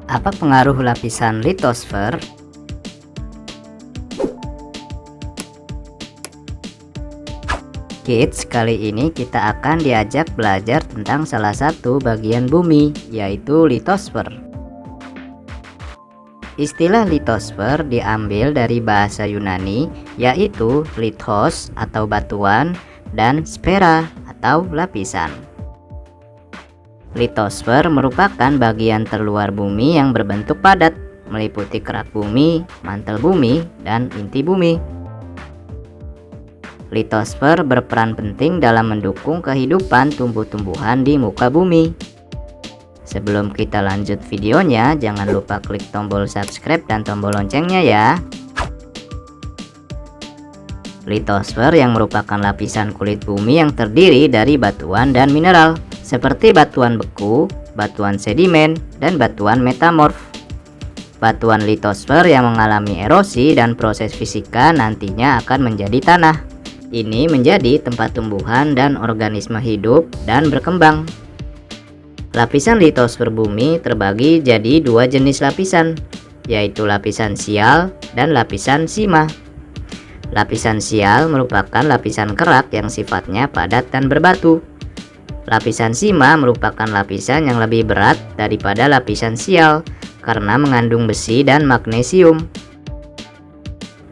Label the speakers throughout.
Speaker 1: Apa pengaruh lapisan litosfer? Kids, kali ini kita akan diajak belajar tentang salah satu bagian bumi, yaitu litosfer. Istilah litosfer diambil dari bahasa Yunani, yaitu lithos atau batuan dan sphera atau lapisan. Litosfer merupakan bagian terluar bumi yang berbentuk padat, meliputi kerak bumi, mantel bumi, dan inti bumi. Litosfer berperan penting dalam mendukung kehidupan tumbuh-tumbuhan di muka bumi. Sebelum kita lanjut videonya, jangan lupa klik tombol subscribe dan tombol loncengnya ya. Litosfer yang merupakan lapisan kulit bumi yang terdiri dari batuan dan mineral, seperti batuan beku, batuan sedimen, dan batuan metamorf. Batuan litosfer yang mengalami erosi dan proses fisika nantinya akan menjadi tanah. Ini menjadi tempat tumbuhan dan organisme hidup dan berkembang. Lapisan litosfer bumi terbagi jadi dua jenis lapisan, yaitu lapisan sial dan lapisan sima. Lapisan sial merupakan lapisan kerak yang sifatnya padat dan berbatu. Lapisan sima merupakan lapisan yang lebih berat daripada lapisan sial karena mengandung besi dan magnesium.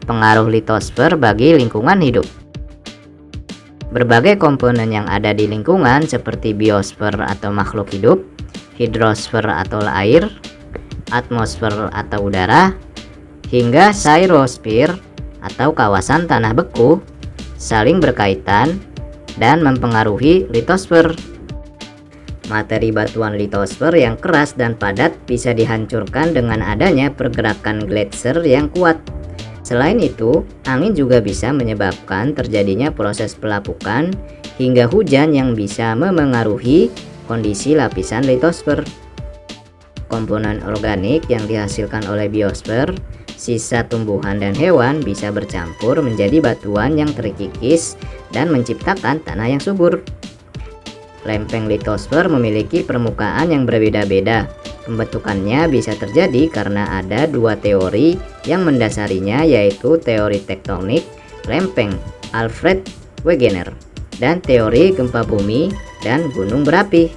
Speaker 1: Pengaruh litosfer bagi lingkungan hidup. Berbagai komponen yang ada di lingkungan seperti biosfer atau makhluk hidup, hidrosfer atau air, atmosfer atau udara, hingga xerosphere atau kawasan tanah beku saling berkaitan dan mempengaruhi litosfer. Materi batuan litosfer yang keras dan padat bisa dihancurkan dengan adanya pergerakan gletser yang kuat. Selain itu, angin juga bisa menyebabkan terjadinya proses pelapukan hingga hujan yang bisa memengaruhi kondisi lapisan litosfer. Komponen organik yang dihasilkan oleh biosfer, sisa tumbuhan dan hewan bisa bercampur menjadi batuan yang terkikis dan menciptakan tanah yang subur. Lempeng litosfer memiliki permukaan yang berbeda-beda. Pembentukannya bisa terjadi karena ada dua teori yang mendasarinya, yaitu teori tektonik lempeng Alfred Wegener dan teori gempa bumi dan gunung berapi.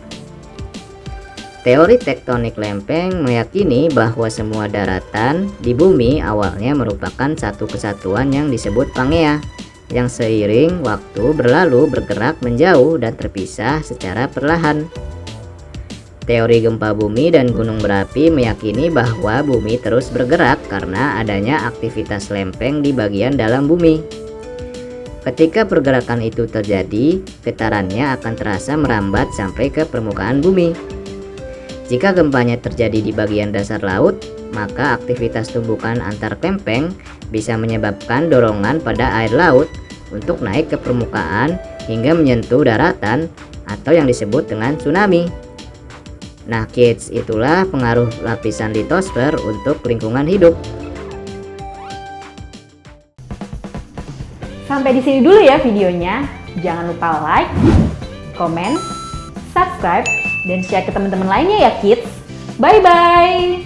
Speaker 1: Teori tektonik lempeng meyakini bahwa semua daratan di bumi awalnya merupakan satu kesatuan yang disebut Pangea, yang seiring waktu berlalu bergerak menjauh dan terpisah secara perlahan. Teori gempa bumi dan gunung berapi meyakini bahwa bumi terus bergerak karena adanya aktivitas lempeng di bagian dalam bumi. Ketika pergerakan itu terjadi, getarannya akan terasa merambat sampai ke permukaan bumi. Jika gempanya terjadi di bagian dasar laut, maka aktivitas tumbukan antar lempeng bisa menyebabkan dorongan pada air laut untuk naik ke permukaan hingga menyentuh daratan atau yang disebut dengan tsunami. Nah kids, itulah pengaruh lapisan litosfer untuk lingkungan hidup.
Speaker 2: Sampai di sini dulu ya videonya. Jangan lupa like, komen, subscribe, dan share ke teman-teman lainnya ya kids. Bye-bye!